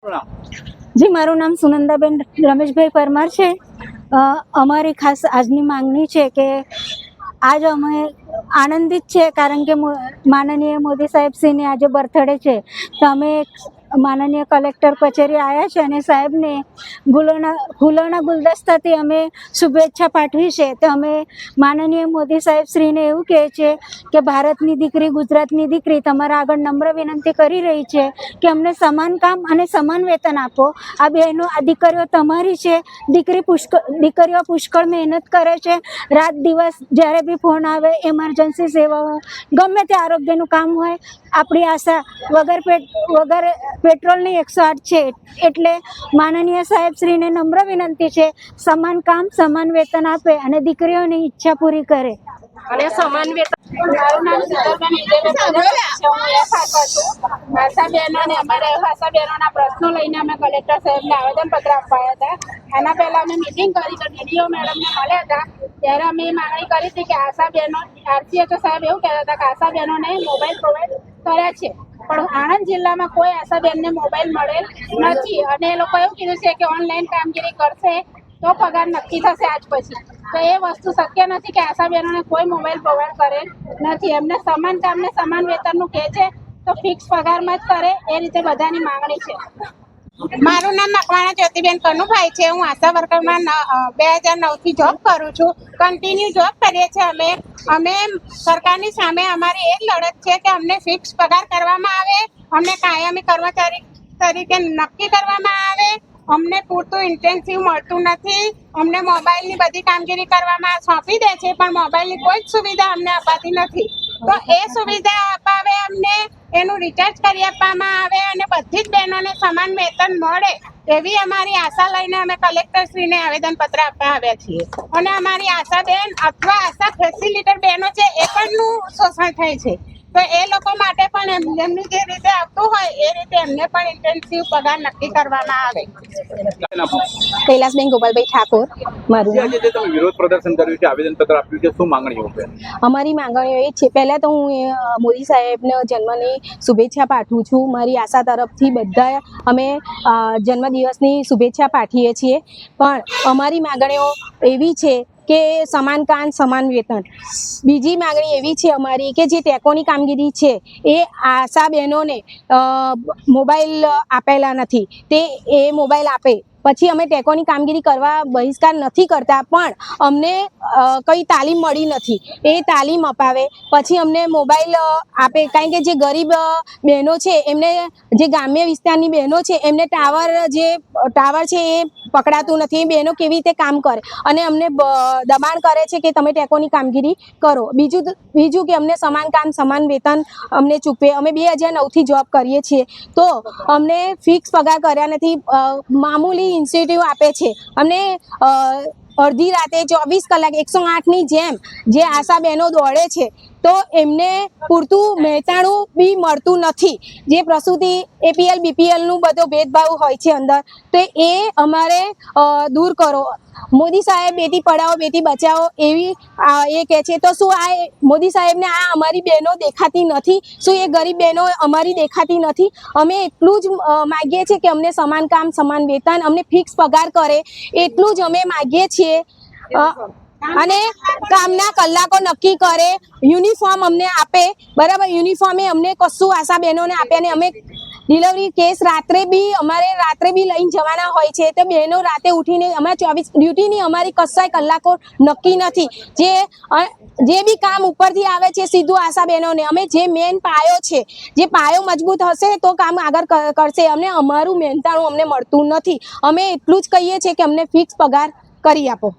જી, મારું નામ સુનંદાબેન રમેશભાઈ પરમાર છે। અમારી ખાસ આજની માંગણી છે કે આજ અમે આનંદિત છે કારણ કે માનનીય મોદી સાહેબ શ્રીની આજે બર્થડે છે, તો અમે માનનીય કલેક્ટર કચેરી આવ્યા છે અને સાહેબને ફૂલોના ગુલદસ્તાથી અમે શુભેચ્છા પાઠવી છે। તો અમે માનનીય મોદી સાહેબ શ્રીને એવું કહે છે કે ભારતની દીકરી, ગુજરાતની દીકરી તમારા આગળ નમ્ર વિનંતી કરી રહી છે કે અમને સમાન કામ અને સમાન વેતન આપો। આ બહેનો, આ દીકરીઓ તમારી છે। દીકરીઓ પુષ્કળ મહેનત કરે છે, રાત દિવસ જ્યારે બી ફોન આવે, એમરજન્સી સેવાઓ, ગમે તે આરોગ્યનું કામ હોય, આપણી આશા વગર પેટ્રોલની 108 છે। એટલે માનનીય સાહેબ શ્રીને નમ્ર વિનંતી છે સમાન કામ સમાન વેતન આપે અને દીકરીઓની ઈચ્છા પૂરી કરે અને સમાન વેતન। મારું નામ શીતલબેન આશા બહેનોને અમારે આશા બહેનોના પ્રશ્નો લઈને અમે કલેક્ટર સાહેબને આવેદનપત્ર આપવા હતા। એના પહેલા અમે મિટિંગ કરી તો ડીડીઓ મેડમને મળ્યા હતા, ત્યારે અમે એ માંગણી કરી હતી કે આશા બહેનો, આરસીએચઓ સાહેબ એવું કહેતા હતા કે આશા બહેનોને મોબાઈલ પ્રોવાઈડ કર્યા છે, પણ આણંદ જિલ્લામાં કોઈ આશા બહેનને મોબાઈલ મળેલ નથી અને એ લોકો એવું કીધું છે કે ઓનલાઈન કામગીરી કરશે તો પગાર નક્કી થશે આજ પછી। તો એ વસ્તુ શક્ય નથી કે આશા બહેનોને કોઈ મોબાઈલ પ્રોવાઈડ કરેલ નથી। એમને સમાન કામને સમાન વેતનનું કહે છે તો ફિક્સ પગારમાં જ કરે, એ રીતે બધાની માંગણી છે। મારું નામ મકવાણા જ્યોતિબેન કનુભાઈ છે। હું આશા વર્કરમાં 2009 થી જોબ કરું છું। કન્ટિન્યુ જોબ કરીએ છીએ અમે સરકારની સામે અમારી એ જ લડત છે કે અમને ફિક્સ પગાર કરવામાં આવે, અમને કાયમી કર્મચારી તરીકે નક્કી કરવામાં આવે। અમને પૂરતું ઇન્ટેન્સિવ મળતું નથી, અમને મોબાઈલની બધી કામગીરી કરવામાં સોંપી દે છે પણ મોબાઈલની કોઈ જ સુવિધા અમને અપાતી નથી। તો એ સુવિધા અપાવે, અમને એનું રિચાર્જ કરી આપવામાં આવે અને બધી જ બહેનોને સમાન વેતન મળે એવી અમારી આશા લઈને અમે કલેક્ટરશ્રીને આવેદનપત્ર આપવા આવ્યા છીએ। અને અમારી આશા બેન અથવા આશા ફેસિલિટર બહેનો છે એ પણનું શોષણ થાય છે, તો એ લોકો માટે પણ એમની જે રીતે આવતું હોય એ રીતે એમને પણ ઇન્ટેન્સિવ પગાર નક્કી કરવામાં આવે। કૈલાસબેન ગોપાલભાઈ ઠાકોર મારું નામ। તમે વિરોધ પ્રદર્શન કર્યું છે, આવેદનપત્ર આપ્યું છે, શું માંગણીઓ છે? અમારી માંગણીઓ એ છે, પહેલાં તો હું મોદી સાહેબને જન્મની શુભેચ્છા પાઠવું છું। મારી આશા તરફથી બધા અમે જન્મદિવસની શુભેચ્છા પાઠવીએ છીએ, પણ અમારી માંગણીઓ એવી છે કે સમાન કામ સમાન વેતન। બીજી માંગણી એવી છે અમારી કે જે ટેકોની કામગીરી છે એ આશા બહેનોને મોબાઈલ આપેલા નથી, તે એ મોબાઈલ આપે પછી અમે ટેકોની કામગીરી કરવા બહિષ્કાર નથી કરતા, પણ અમને કંઈ તાલીમ મળી નથી, એ તાલીમ અપાવે પછી અમને મોબાઈલ આપે। કારણ કે જે ગરીબ બહેનો છે એમને, જે ગ્રામ્ય વિસ્તારની બહેનો છે એમને ટાવર છે એ પકડાતું નથી, એ બહેનો કેવી રીતે કામ કરે અને અમને દબાણ કરે છે કે તમે ટેકોની કામગીરી કરો। બીજું કે અમને સમાન કામ સમાન વેતન અમને ચૂકવે। અમે 2009થી જોબ કરીએ છીએ તો અમને ફિક્સ પગાર કર્યા નથી, મામૂલી ઇન્સેન્ટિવ આપે છે અમને। અડધી રાતે 24 કલાક 108ની જેમ જે આશા બહેનો દોડે છે તો એમને પૂરતું મહેનતાણું બી મળતું નથી। જે પ્રસૂતિ APL BPLનું બધો ભેદભાવ હોય છે અંદર, તો એ અમારે દૂર કરો। મોદી સાહેબ બેટી પઢાઓ બેટી બચાવો એવી એ કહે છે, તો શું આ મોદી સાહેબને આ અમારી બહેનો દેખાતી નથી? શું એ ગરીબ બહેનો અમારી દેખાતી નથી? અમે એટલું જ માગીએ છીએ કે અમને સમાન કામ સમાન વેતન, અમને ફિક્સ પગાર કરે એટલું જ અમે માગીએ છીએ અને કામના કલાકો નક્કી કરે, યુનિફોર્મ અમને આપે, બરાબર? યુનિફોર્મે અમને કશું આશા બહેનોને આપે અને અમે ડિલિવરી કેસ રાત્રે બી લઈને જવાના હોય છે, તો બહેનો રાતે ઉઠીને અમારા 24 ડ્યુટીની અમારી કશાય કલાકો નક્કી નથી। જે બી કામ ઉપરથી આવે છે સીધું આશા બહેનોને, અમે જે મેન પાયો છે, જે પાયો મજબૂત હશે તો કામ આગળ કરશે। અમને અમારું મહેનતાણું અમને મળતું નથી। અમે એટલું જ કહીએ છીએ કે અમને ફિક્સ પગાર કરી આપો।